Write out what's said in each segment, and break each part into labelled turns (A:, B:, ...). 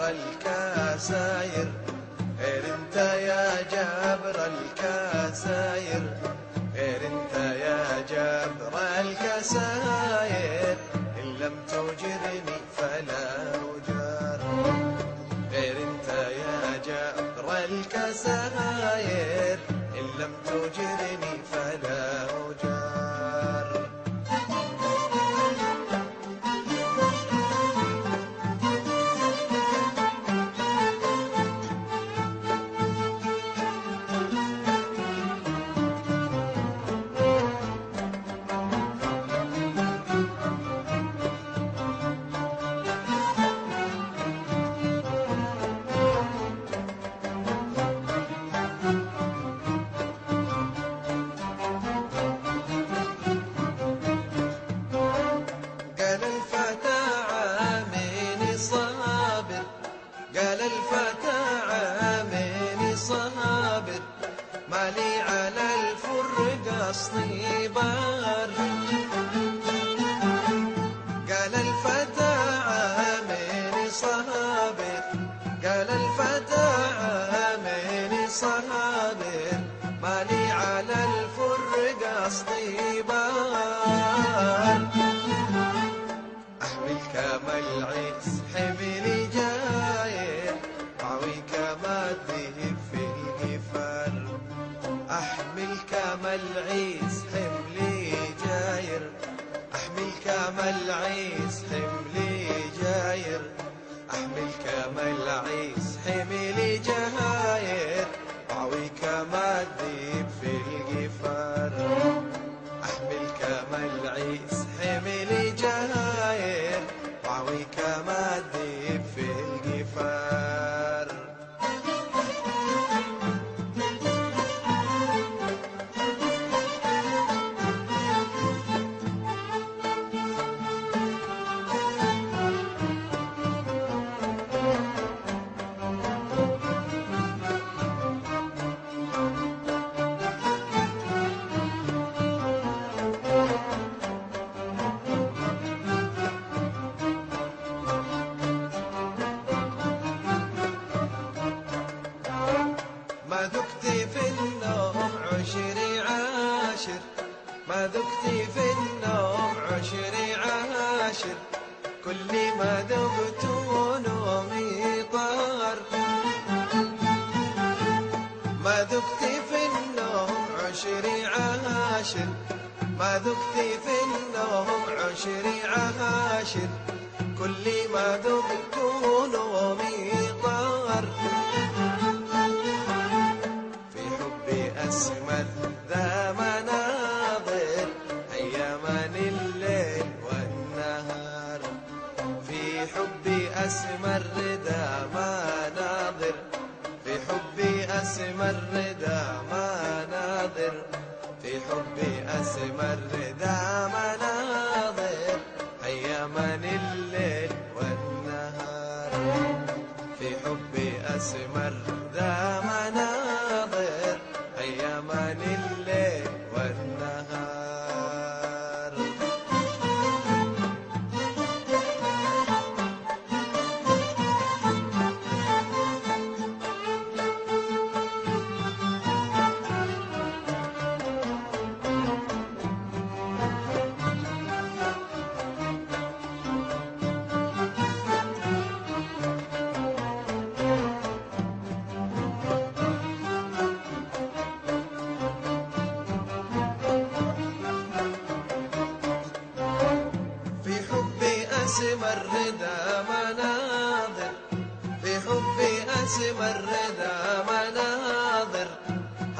A: جابر الكاساير، غير انت يا جابر الكاساير، غير انت يا جابر الكاساير، إن لم تجرني فلا أجار. غير انت يا جابر الكاساير، إن لم تجرني فلا أجار. قال الفتى عامين صابر، مالي على الفرقة صنيبار. قال الفتى عامين صابر، قال الفتى عامين صابر، مالي على الفرقة صنيبار. أحمل كما العيس حملي جاير، أعوي كما الذهب في الجفار. أحمل كما العيس حملي جاير، أحمل كما العيس حملي جاير، أحمل كما العيس حملي جاير، أعوي كما الذهب في الجفار. أحمل كما العيس حملي جاير، وعوي كما الذئب في الجفار. ما ذقتي في النوم عشري عاشر، ما ذقتي في النوم عشري عاشر، كل ما ذقت نومي طار. ما ذقتي في النوم عشري عاشر، ما ذقتي في النوم عشري عاشر، كل ما ذقت نومي طار. أسمر ذا مناظر أيامن الليل والنهار، في حبي أسمر ذا مناظر، في حبي أسمر ذا مناظر، في حبي أسمر ذا مناظر أيامن الليل والنهار، في حبي أسمر ذا مناظر أيامن الليل والنهار. أسمر ذا مناظر، في حبي أسمر ذا مناظر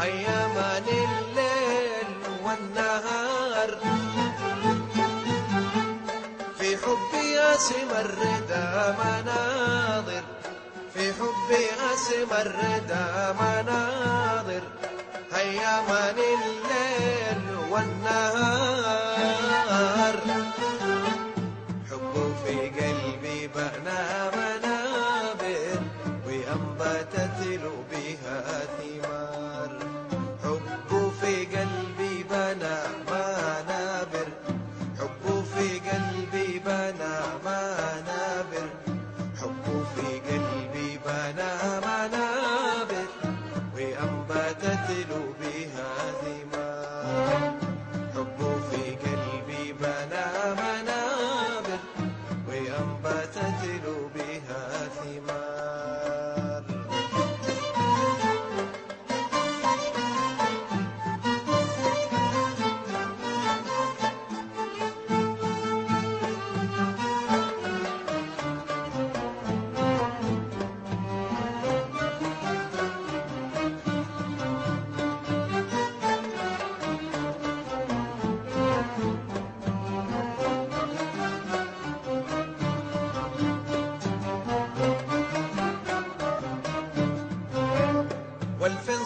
A: أيامن الليل والنهار، في حبي أسمر ذا مناظر، في حبي أسمر ذا مناظر أيامن الليل والنهار. حبه في قلبي بنى منابر، وأنبتت له بها ثمار. حبه في قلبي بنى منابر، حبه في قلبي بنى منابر، حبه في قلبي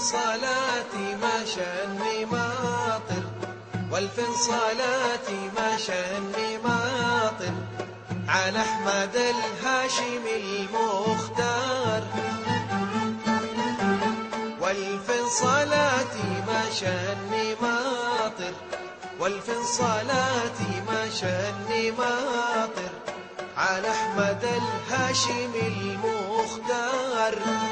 A: صلاتي ما شأني ماطر، والف صلاتي ما شأني ماطر على أحمد الهاشمي المختار. والف صلاتي ما شأني ماطر، والف صلاتي ما شأني ماطر على أحمد الهاشمي المختار.